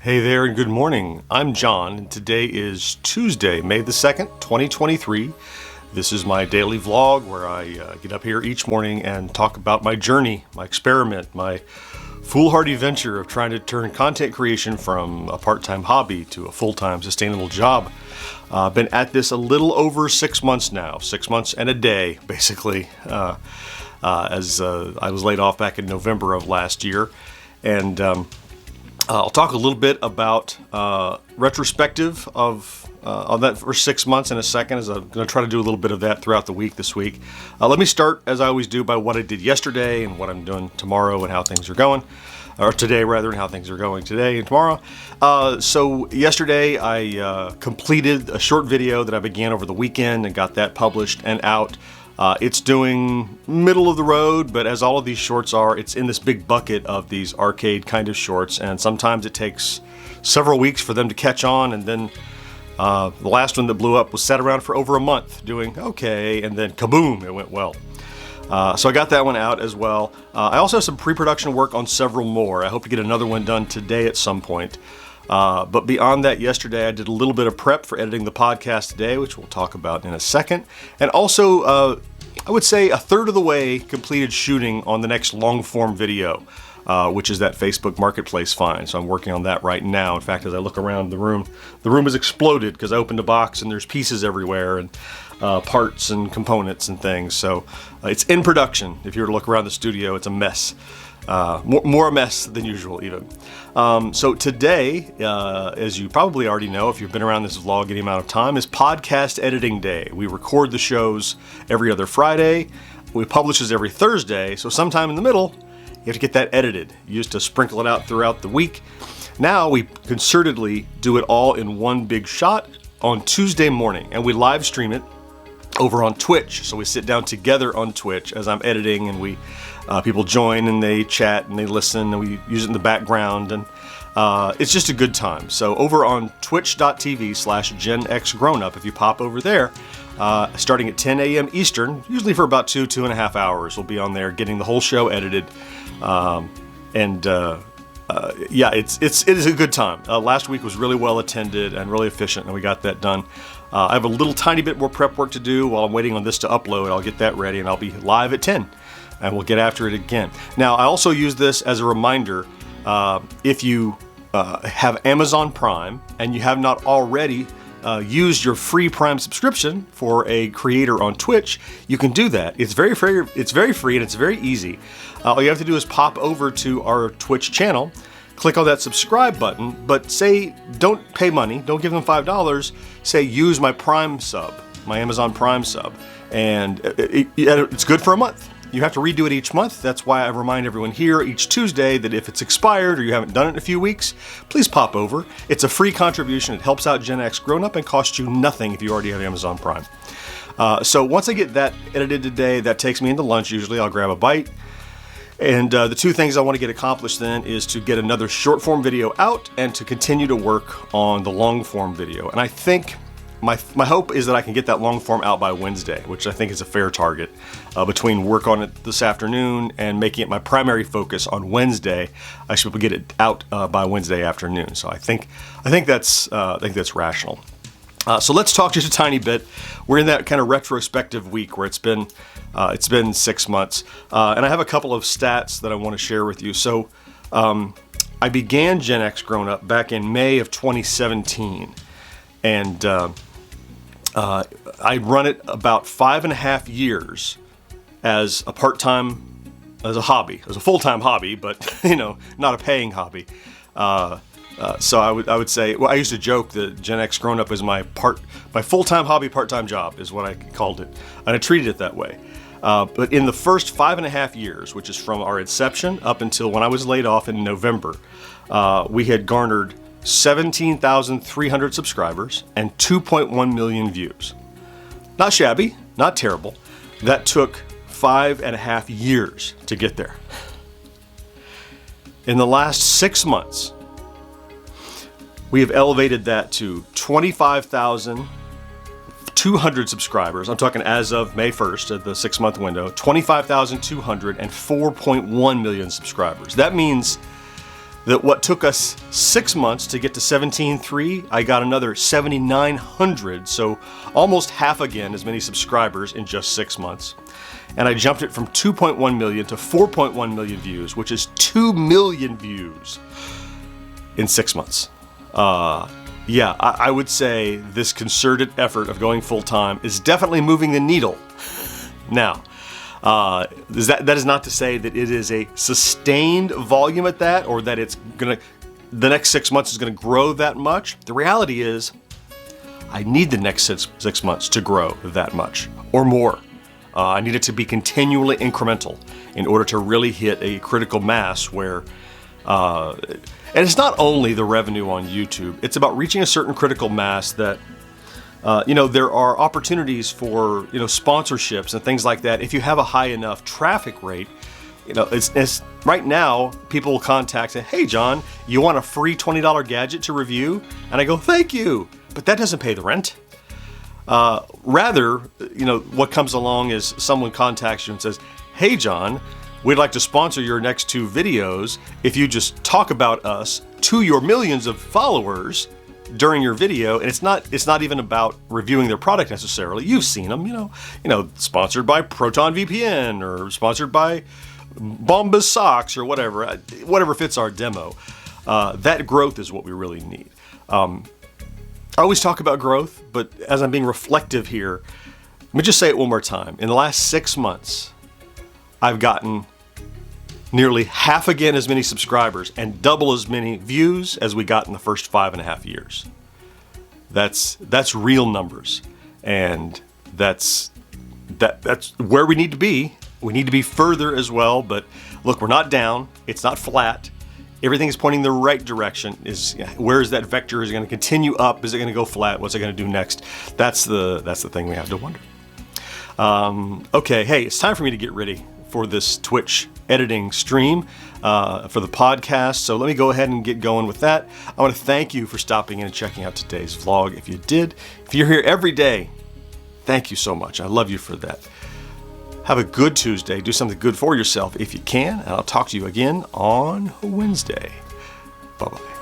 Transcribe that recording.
Hey there and good morning. I'm John and today is Tuesday, May the 2nd, 2023. This is my daily vlog where I get up here each morning and talk about my journey, my experiment, my foolhardy venture of trying to turn content creation from a part-time hobby to a full-time sustainable job. I've been at this a little over 6 months now, 6 months and a day, basically, as I was laid off back in November of last year. And I'll talk a little bit about retrospective of on that first 6 months in a second, as I'm going to try to do a little bit of that throughout the week this week. Let me start, as I always do, by what I did yesterday and what I'm doing tomorrow and how things are going. Or today, rather, and how things are going today and tomorrow. So yesterday, I completed a short video that I began over the weekend and got that published and out. It's doing middle of the road, but as all of these shorts are, it's in this big bucket of these arcade kind of shorts, and sometimes it takes several weeks for them to catch on, and then the last one that blew up was sat around for over a month doing okay, and then kaboom, it went well. So I got that one out as well. I also have some pre-production work on several more. I hope to get another one done today at some point. But beyond that, yesterday I did a little bit of prep for editing the podcast today, which we'll talk about in a second. And also, I would say a third of the way completed shooting on the next long-form video, which is that Facebook Marketplace find. So I'm working on that right now. In fact, as I look around the room has exploded because I opened a box and there's pieces everywhere and parts and components and things. So it's in production. If you were to look around the studio, it's a mess. More a mess than usual, even. So today, as you probably already know, if you've been around this vlog any amount of time, is podcast editing day. We record the shows every other Friday. We publish this every Thursday. So sometime in the middle, you have to get that edited. You used to sprinkle it out throughout the week. Now we concertedly do it all in one big shot on Tuesday morning, and we live stream it over on Twitch. So we sit down together on Twitch as I'm editing, and people join and they chat and they listen, and we use it in the background, and it's just a good time. So over on twitch.tv/GenXGrownUp, if you pop over there, starting at 10 a.m. Eastern, usually for about 2.5 hours, we'll be on there getting the whole show edited. Yeah, it is a good time. Last week was really well attended and really efficient, and we got that done. I have a little tiny bit more prep work to do while I'm waiting on this to upload. I'll get that ready, and I'll be live at 10, and we'll get after it again. Now, I also use this as a reminder. If you have Amazon Prime and you have not already used your free Prime subscription for a creator on Twitch, you can do that. It's very free. It's very free and it's very easy. All you have to do is pop over to our Twitch channel, click on that subscribe button, but say don't pay money, don't give them $5. Say use my Prime sub, my Amazon Prime sub, and it's good for a month. You have to redo it each month. That's why I remind everyone here each Tuesday that if it's expired or you haven't done it in a few weeks, please pop over. It's a free contribution. It helps out GenXGrownUp and costs you nothing if you already have Amazon Prime. So once I get that edited today, that takes me into lunch. Usually I'll grab a bite. And the two things I want to get accomplished then is to get another short form video out and to continue to work on the long form video. And I think my hope is that I can get that long form out by Wednesday, which I think is a fair target. Between work on it this afternoon and making it my primary focus on Wednesday, I should be able to get it out by Wednesday afternoon. So I think that's rational. So let's talk just a tiny bit. We're in that kind of retrospective week where it's been 6 months, and I have a couple of stats that I want to share with you. So I began GenXGrownUp back in May of 2017, and I run it about 5.5 years as a part-time, as a hobby, as a full-time hobby, but not a paying hobby. So I would say, well, I used to joke that GenXGrownUp is my full-time hobby, part-time job is what I called it, and I treated it that way. But in the first 5.5 years, which is from our inception up until when I was laid off in November, we had garnered 17,300 subscribers and 2.1 million views. Not shabby, not terrible. That took 5.5 years to get there. In the last 6 months, we have elevated that to 25,200 subscribers. I'm talking as of May 1st, at the 6-month window, 25,200 and 4.1 million subscribers. That means that what took us 6 months to get to 17.3, I got another 7,900, so almost half again as many subscribers in just 6 months. And I jumped it from 2.1 million to 4.1 million views, which is 2 million views in 6 months. Yeah, I would say this concerted effort of going full-time is definitely moving the needle. Now, that is not to say that it is a sustained volume at that, or that the next 6 months is gonna grow that much. The reality is, I need the next six months to grow that much or more. I need it to be continually incremental in order to really hit a critical mass where, and it's not only the revenue on YouTube, it's about reaching a certain critical mass that, there are opportunities for, sponsorships and things like that. If you have a high enough traffic rate, it's right now, people will contact and say, hey, John, you want a free $20 gadget to review? And I go, thank you, but that doesn't pay the rent. Rather, what comes along is someone contacts you and says, hey, John, we'd like to sponsor your next 2 videos if you just talk about us to your millions of followers during your video. And it's not even about reviewing their product necessarily. You've seen them, sponsored by Proton VPN or sponsored by Bombas Socks or whatever fits our demo. That growth is what we really need. I always talk about growth, but as I'm being reflective here, let me just say it one more time. In the last 6 months, I've gotten nearly half again as many subscribers and double as many views as we got in the first 5.5 years. That's real numbers, and that's where we need to be. We need to be further as well, but look, we're not down. It's not flat. Everything is pointing the right direction. Where is that vector? Is it going to continue up? Is it going to go flat? What's it going to do next? That's the thing we have to wonder. Okay, hey, it's time for me to get ready for this Twitch editing stream for the podcast. So let me go ahead and get going with that. I want to thank you for stopping in and checking out today's vlog. If you did, if you're here every day, thank you so much. I love you for that. Have a good Tuesday. Do something good for yourself if you can. And I'll talk to you again on Wednesday. Bye-bye.